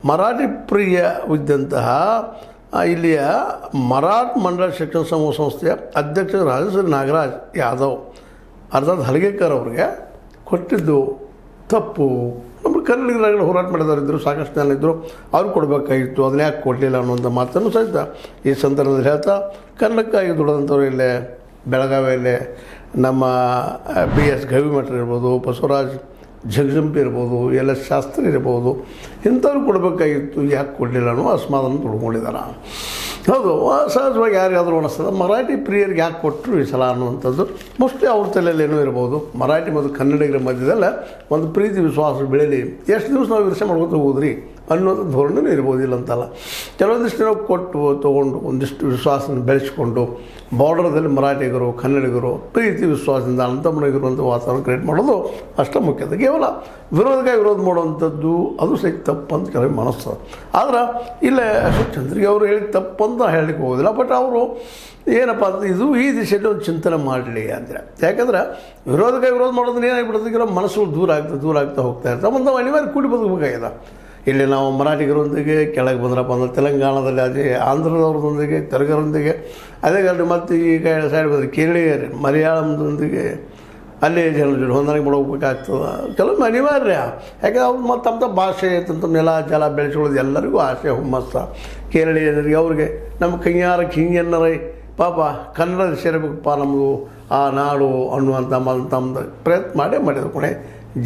ಮರಾಠಿ ಪ್ರಿಯ ಇದ್ದಂತಹ ಇಲ್ಲಿಯ ಮರಾಠ ಮಂಡಳ ಶಿಕ್ಷಣ ಸಮೂಹ ಸಂಸ್ಥೆಯ ಅಧ್ಯಕ್ಷ ರಾಜಶ್ರೀ ನಾಗರಾಜ್ ಯಾದವ್ ಅರ್ಥಾತ್ ಹಲಗೇಕರ್ ಅವ್ರಿಗೆ ಕೊಟ್ಟಿದ್ದು ತಪ್ಪು. ನಮ್ಮ ಕನ್ನಡಿಗರಾಗಲಿ ಹೋರಾಟ ಮಾಡಿದವರು ಇದ್ದರು, ಸಾಕಷ್ಟು ಜನ ಇದ್ದರು, ಅವ್ರು ಕೊಡಬೇಕಾಗಿತ್ತು, ಅದನ್ನ ಯಾಕೆ ಕೊಡಲಿಲ್ಲ ಅನ್ನುವಂಥ ಮಾತನ್ನು ಸಹಿತ ಈ ಸಂದರ್ಭದಲ್ಲಿ ಹೇಳ್ತಾ, ಕನ್ನಡಕ್ಕಾಗಿ ದುಡಿದಂಥವ್ರು ಇಲ್ಲೇ ಬೆಳಗಾವಿಯಲ್ಲೇ ನಮ್ಮ BS ಗವಿಮಠ ಇರ್ಬೋದು, ಬಸವರಾಜ್ ಜಗಜಂಪಿ ಇರ್ಬೋದು, LS ಶಾಸ್ತ್ರಿ ಇರ್ಬೋದು, ಇಂಥವ್ರು ಕೊಡಬೇಕಾಗಿತ್ತು, ಯಾಕೆ ಕೊಡಲಿಲ್ಲ ಅನ್ನೋ ಅಸಮಾಧಾನ ತೊಡ್ಕೊಂಡಿದ್ದಾರೆ. ಹೌದು, ಸಹಜವಾಗಿ ಯಾರಿಗಾದರೂ ಅನಿಸ್ತದೆ ಮರಾಠಿ ಪ್ರಿಯರಿಗೆ ಯಾಕೆ ಕೊಟ್ಟರು ಈ ಸಲ ಅನ್ನುವಂಥದ್ದು ಮೋಸ್ಟ್ಲಿ ಅವ್ರ ತಲೆಯಲ್ಲಿ ಏನೋ ಇರ್ಬೋದು. ಮರಾಠಿ ಮತ್ತು ಕನ್ನಡಿಗರ ಮಧ್ಯದಲ್ಲ ಒಂದು ಪ್ರೀತಿ ವಿಶ್ವಾಸ ಬೆಳೀಲಿ, ಎಷ್ಟು ದಿವಸ ನಾವು ವಿಮರ್ಶೆ ಮಾಡ್ಕೊತ ಹೋದ್ರಿ ಅನ್ನೋದು ಧೋರಣೆನೂ ಇರ್ಬೋದು, ಇಲ್ಲಂತಲ್ಲ. ಕೆಲವೊಂದಿಷ್ಟು ನಾವು ಕೊಟ್ಟು ತೊಗೊಂಡು ಒಂದಿಷ್ಟು ವಿಶ್ವಾಸನ ಬೆಳೆಸ್ಕೊಂಡು ಬಾರ್ಡರ್ದಲ್ಲಿ ಮರಾಠಿಗರು ಕನ್ನಡಿಗರು ಪ್ರೀತಿ ವಿಶ್ವಾಸದಿಂದ ಅನಂತಮನಾಗಿರುವಂಥ ವಾತಾವರಣ ಕ್ರಿಯೇಟ್ ಮಾಡೋದು ಅಷ್ಟೇ ಮುಖ್ಯತೆ. ಕೇವಲ ವಿರೋಧಕ್ಕಾಗಿ ವಿರೋಧ ಮಾಡುವಂಥದ್ದು ಅದು ಸಹಿತ ತಪ್ಪು ಅಂತ ಕೆಲವು ಮನಸ್ಸು. ಆದ್ರೆ ಇಲ್ಲೇ ಅಶೋಕ್ ಚಂದ್ರಿಗೆ ಅವರು ಹೇಳಿ ತಪ್ಪು ಅಂತ ಹೇಳಲಿಕ್ಕೆ ಹೋಗೋದಿಲ್ಲ. ಬಟ್ ಅವರು ಏನಪ್ಪ ಅಂತ ಇದು ಈ ದಿಶೆಯಲ್ಲಿ ಒಂದು ಚಿಂತನೆ ಮಾಡಲಿ ಅಂದರೆ, ಯಾಕಂದ್ರೆ ವಿರೋಧಕ್ಕಾಗಿ ವಿರೋಧ ಮಾಡೋದನ್ನ ಏನಾಗಿಬಿಡ್ತದೆ, ಕೆಲವು ಮನಸ್ಸುಗಳು ದೂರ ಆಗ್ತಾ ಹೋಗ್ತಾ ಇರ್ತಾವೆ. ಒಂದು ಅನಿವಾರ್ಯ ಕೂಡಿ ಬದುಕಬೇಕಾಗಿದೆ. ಇಲ್ಲಿ ನಾವು ಮರಾಠಿಗರೊಂದಿಗೆ ಕೆಳಗೆ ಬಂದ್ರಪ್ಪ ಅಂದ್ರೆ ತೆಲಂಗಾಣದಲ್ಲಿ ಅದೇ ಆಂಧ್ರದವ್ರದೊಂದಿಗೆ ತೆಲುಗರೊಂದಿಗೆ ಅದೇ ಕಾರಣ ಮತ್ತು ಈಗ ಸೈಡ್ ಬಂದರೆ ಕೇರಳೀಯರು ಮಲಯಾಳಂದೊಂದಿಗೆ ಅಲ್ಲಿ ಜನರ ಜೊತೆ ಹೊಂದಾಣಿಕೆ ಮಾಡ್ಕೋಬೇಕಾಗ್ತದೆ. ಕೆಲವೊಮ್ಮೆ ಅನಿವಾರ್ಯ, ಯಾಕಂದ್ರೆ ಅವ್ರು ಮತ್ತು ತಮ್ಮ ಭಾಷೆ ತಂತ ನೆಲ ಜಲ ಬೆಳೆಸ್ಕೊಳ್ಳೋದು ಎಲ್ಲರಿಗೂ ಆಸೆ ಹುಮ್ಮಸ್ಸ. ಕೇರಳೀಯರಿಗೆ ಅವ್ರಿಗೆ ನಮ್ಮ ಕೈಯಾರಕ್ಕೆ ಹಿಂಗೆನ್ನರೈ ಪಾಪ ಕನ್ನಡ ಸೇರಬೇಕಪ್ಪ ನಮ್ಮದು ಆ ನಾಡು ಅನ್ನುವಂಥ ತಮ್ಮದು ಪ್ರಯತ್ನ ಮಾಡಿದ್ರು ಕೊನೆ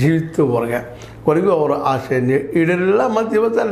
ಜೀವಿತವರೆಗೆ ಕೊನೆಗೂ ಅವರ ಆಸೆಯನ್ನು ಈಡೇರಲಿಲ್ಲ. ಮತ್ತು ಇವತ್ತಲ್ಲೇ